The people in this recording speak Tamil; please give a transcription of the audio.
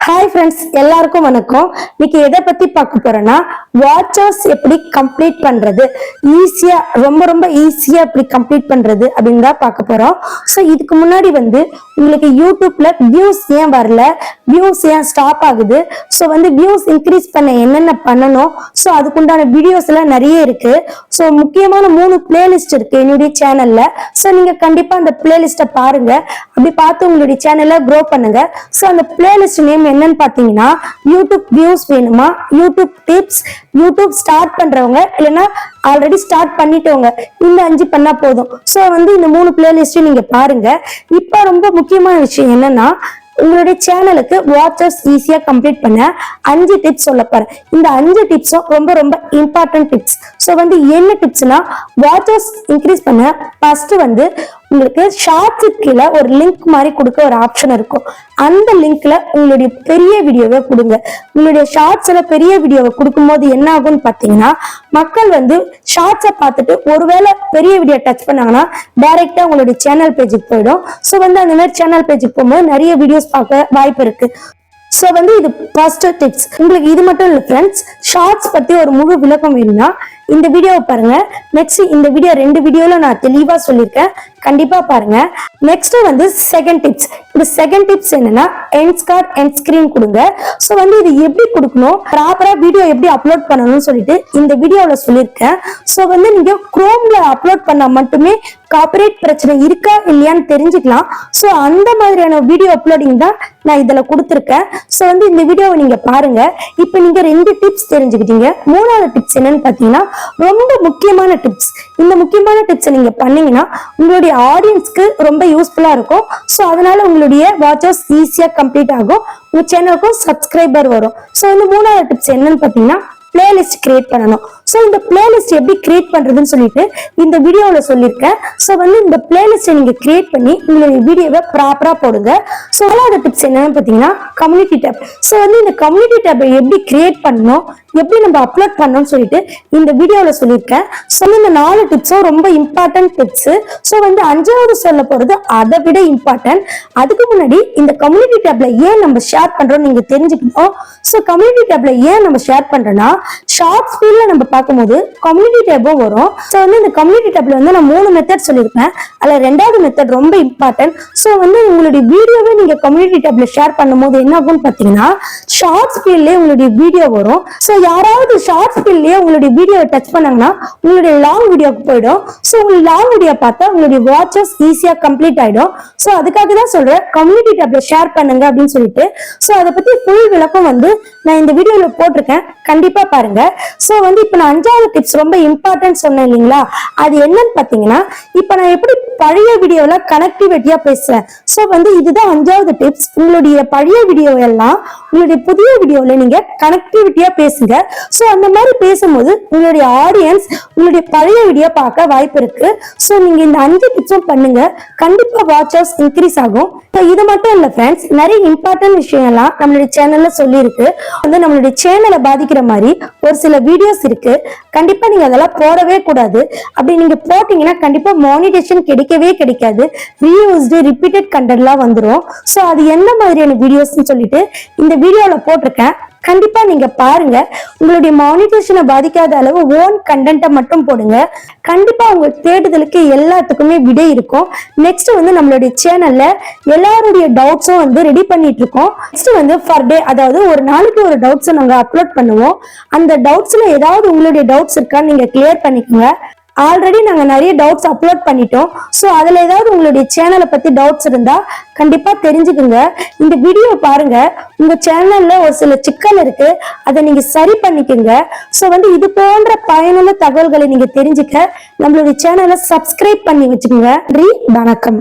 ஹாய் ஃப்ரெண்ட்ஸ், எல்லாருக்கும் வணக்கம். இன்னைக்கு எதை பத்தி பார்க்க போறேன்னா, வாட்சர்ஸ் எப்படி கம்ப்ளீட் பண்றது, ஈஸியா ரொம்ப ரொம்ப ஈஸியா எப்படி கம்ப்ளீட் பண்றது அப்படின்னு தான் பார்க்க போறோம். ஸோ இதுக்கு முன்னாடி உங்களுக்கு யூடியூப்ல வியூஸ் ஏன் வரல, வியூஸ் ஏன் ஸ்டாப் ஆகுது, ஸோ வியூஸ் இன்க்ரீஸ் பண்ண என்னென்ன பண்ணணும், ஸோ அதுக்குண்டான வீடியோஸ் எல்லாம் நிறைய இருக்கு. ஸோ முக்கியமான 3 பிளேலிஸ்ட் இருக்கு என்னுடைய சேனல்ல. ஸோ நீங்க கண்டிப்பா அந்த பிளேலிஸ்ட பாருங்க. அப்படி பார்த்து உங்களுடைய சேனலை க்ரோ பண்ணுங்க. ஸோ அந்த பிளேலிஸ்ட் நேம் என்னன்னு பாத்தீங்கன்னா, யூடியூப் வியூஸ் வேணுமா, யூடியூப் டிப்ஸ், யூடியூப் ஸ்டார்ட் பண்றவங்க இல்லைன்னா ஆல்ரெடி ஸ்டார்ட் பண்ணிட்டவங்க, இந்த 5 பண்ணா போதும். ஸோ இந்த 3 பிளேலிஸ்ட் நீங்க பாருங்க. இப்ப ரொம்ப முக்கியமான விஷயம் என்னன்னா, உங்களுடைய சேனலுக்கு வாட்சர்ஸ் ஈஸியா கம்ப்ளீட் பண்ண 5 டிப்ஸ் சொல்ல போறேன். இந்த 5 டிப்ஸும் ரொம்ப ரொம்ப இம்பார்ட்டன்ட் டிப்ஸ். ஸோ என்ன டிப்ஸ்னா, வாட்சர்ஸ் இன்க்ரீஸ் பண்ண ஃபர்ஸ்ட் உங்களுக்கு ஷார்ட்ஸ் கீழே ஒரு லிங்க் மாதிரி கொடுக்க ஒரு ஆப்ஷன் இருக்கும். அந்த லிங்க்ல உங்களுடைய பெரிய வீடியோவை கொடுங்க. உங்களுடைய ஷார்ட்ஸ்ல பெரிய வீடியோவை கொடுக்கும் போது என்ன ஆகும்னு பாத்தீங்கன்னா, மக்கள் ஷார்ட்ஸை பார்த்துட்டு ஒருவேளை பெரிய வீடியோ டச் பண்ணாங்கன்னா டைரக்டா உங்களுடைய சேனல் பேஜுக்கு போயிடும். ஸோ அந்த மாதிரி சேனல் பேஜுக்கு போகும்போது நிறைய வீடியோஸ் பார்க்க வாய்ப்பு இருக்கு. ஸோ இது ஃபர்ஸ்ட் டிப்ஸ். உங்களுக்கு இது மட்டும் இல்லை ஃப்ரெண்ட்ஸ், ஷார்ட்ஸ் பத்தி ஒரு முழு விளக்கம் வேணும்னா இந்த வீடியோவை பாருங்க. நெக்ஸ்ட் இந்த வீடியோ 2 வீடியோல நான் தெளிவா சொல்லியிருக்கேன், கண்டிப்பா பாருங்க. Next second tips. இந்த செகண்ட் டிப்ஸ் என்னன்னா, எண்ட் கார்டு எண்ட் ஸ்கிரீன் கொடுங்க. ஸோ இது எப்படி கொடுக்கணும், ப்ராப்பரா வீடியோ எப்படி அப்லோட் பண்ணணும்னு சொல்லிட்டு இந்த வீடியோல சொல்லியிருக்கேன். ஸோ நீங்க குரோம்ல அப்லோட் பண்ணா மட்டுமே காப்பிரைட் பிரச்சனை இருக்கா இல்லையான்னு தெரிஞ்சுக்கலாம். ஸோ அந்த மாதிரியான வீடியோ அப்லோடிங் தான் நான் இதுல கொடுத்துருக்கேன். ஸோ இந்த வீடியோவை நீங்க பாருங்க. இப்போ நீங்க 2 டிப்ஸ் தெரிஞ்சுக்கிட்டீங்க. 3வது டிப்ஸ் என்னன்னு பாத்தீங்கன்னா, ரொம்ப முக்கியமான டிப்ஸ். இந்த முக்கியமான டிப்ஸ் நீங்க பண்ணீங்கன்னா உங்களுடைய ஆடியன்ஸ்க்கு ரொம்ப யூஸ்ஃபுல்லா இருக்கும். ஸோ அதனால உங்களுடைய வாட்சர்ஸ் ஈஸியா கம்ப்ளீட் ஆகும், உங்க சேனலுக்கும் சப்ஸ்கிரைபர் வரும். ஸோ 3வது டிப்ஸ் என்னன்னு பாத்தீங்கன்னா, பிளேலிஸ்ட் கிரியேட் பண்ணணும். ஸோ இந்த பிளேலிஸ்ட் எப்படி கிரியேட் பண்றதுன்னு சொல்லிட்டு இந்த வீடியோல சொல்லியிருக்கேன். ஸோ இந்த பிளேலிஸ்ட்டை நீங்க கிரியேட் பண்ணி உங்களுடைய வீடியோவை ப்ராப்பரா போடுங்க. ஸோ 4வது டிப்ஸ் என்னன்னு பாத்தீங்கன்னா, கம்யூனிட்டி டேப். ஸோ இந்த கம்யூனிட்டி டேப்பை எப்படி கிரியேட் பண்ணணும், எப்படி நம்ம அப்லோட் பண்ணணும்னு சொல்லிட்டு இந்த வீடியோல சொல்லியிருக்கேன். ஸோ இந்த 4 டிப்ஸும் ரொம்ப இம்பார்ட்டன்ட் டிப்ஸ். ஸோ 5வது சொல்ல போறது அதை விட இம்பார்ட்டன்ட். அதுக்கு முன்னாடி இந்த கம்யூனிட்டி டேப்ல ஏன் நம்ம ஷேர் பண்றோம் நீங்க தெரிஞ்சுக்கணும். ஸோ கம்யூனிட்டி டேப்ல ஏன் நம்ம ஷேர் பண்றோம்னா, ஷார்ட்ஸ் ஃபீல்ட்ல நம்ம பார்க்கும்போது கம்யூனிட்டி டேப்பும் வரும். ஸோ இந்த கம்யூனிட்டி டேப்ல நான் 3 மெத்தட் சொல்லியிருப்பேன். அதுல 2வது மெத்தட் ரொம்ப இம்பார்ட்டன்ட். ஸோ உங்களுடைய வீடியோவை நீங்க கம்யூனிட்டி டேப்ல ஷேர் பண்ணும்போது என்ன ஆகும்னு பாத்தீங்கன்னா, ஷார்ட்ஸ் ஃபீல்ட்லயே உங்களுடைய வீடியோ வரும். ஸோ யாராவது ஷார்ட்ஸ் ஃபீல்ட்லயே உங்களுடைய வீடியோவை டச் பண்ணாங்கன்னா உங்களுடைய லாங் வீடியோக்கு போயிடும். ஸோ உங்களுக்கு லாங் வீடியோ பார்த்தா உங்களுடைய வாட்சஸ் ஈஸியா கம்ப்ளீட் ஆயிடும். ஸோ அதுக்காக தான் சொல்றேன், கம்யூனிட்டி டேப்ல ஷேர் பண்ணுங்க அப்படின்னு சொல்லிட்டு. ஸோ அதை பத்தி ஃபுல் விளக்கம் நான் இந்த வீடியோல போட்டிருக்கேன், கண்டிப்பா பாருங்க. ஸோ இப்ப நான் 5வது டிப்ஸ் ரொம்ப இம்பார்ட்டன்ட் சொன்னேன் இல்லைங்களா, அது என்னன்னு பாத்தீங்கன்னா, இப்ப நான் எப்படி பழைய வீடியோல கனெக்டிவிட்டியா பேசுறேன். ஸோ இதுதான் 5வது டிப்ஸ். உங்களுடைய பழைய வீடியோ எல்லாம் உங்களுடைய புதிய வீடியோல நீங்க கனெக்டிவிட்டியா பேசுங்க. ஸோ அந்த மாதிரி பேசும்போது உங்களுடைய ஆடியன்ஸ் உங்களுடைய பழைய வீடியோ பார்க்க வாய்ப்பு இருக்கு. ஸோ நீங்க இந்த 5 டிப்ஸும் பண்ணுங்க, கண்டிப்பா வாட்சர்ஸ் இன்க்ரீஸ் ஆகும். இது மட்டும் இல்ல ஃப்ரெண்ட்ஸ், நிறைய இம்பார்ட்டன்ட் விஷயம் எல்லாம் நம்மளுடைய சேனல்ல சொல்லி இருக்கு. நம்மளுடைய சேனலை பாதிக்கிற மாதிரி ஒரு சில வீடியோஸ் இருக்கு. கண்டிப்பா நீங்க அதெல்லாம் போடவே கூடாது. அப்படி நீங்க போட்டீங்கன்னா கண்டிப்பா மானிட்டேஷன் கிடைக்கவே கிடைக்காது. ரீயூஸ்டு ரிப்பீட்டட் கண்டென்ட்லாம் வந்துடும். ஸோ அது என்ன மாதிரியான வீடியோஸ்ன்னு சொல்லிட்டு இந்த வீடியோல போட்டிருக்கேன், கண்டிப்பா நீங்க பாருங்க. உங்களுடைய மானிட்டேஷனை பாதிக்காத அளவு ஓன் கண்டென்ட்டை மட்டும் போடுங்க. கண்டிப்பா உங்க தேடுதலுக்கு எல்லாத்துக்குமே விடை இருக்கும். நெக்ஸ்ட் நம்மளுடைய சேனல்ல எல்லாருடைய டவுட்ஸும் ரெடி பண்ணிட்டு இருக்கோம். நெக்ஸ்ட் ஃபர் டே, அதாவது ஒரு நாளைக்கு ஒரு டவுட்ஸை நாங்க அப்லோட் பண்ணுவோம். அந்த டவுட்ஸ்ல ஏதாவது உங்களுடைய டவுட்ஸ் இருக்கான்னு நீங்க கிளியர் பண்ணிக்கோங்க. ஆல்ரெடி நாங்க நிறைய டவுட்ஸ் அப்லோட் பண்ணிட்டோம். ஸோ அதுல ஏதாவது உங்களுடைய சேனலை பத்தி டவுட்ஸ் இருந்தா கண்டிப்பா தெரிஞ்சுக்குங்க. இந்த வீடியோ பாருங்க, உங்க சேனல்ல ஒரு சில சிக்கல் இருக்கு, அதை நீங்க சரி பண்ணிக்கோங்க. ஸோ இது போன்ற பயனுள்ள தகவல்களை நீங்க தெரிஞ்சுக்க நம்மளுடைய சேனலை சப்ஸ்கிரைப் பண்ணி வச்சுக்கோங்க. நன்றி, வணக்கம்.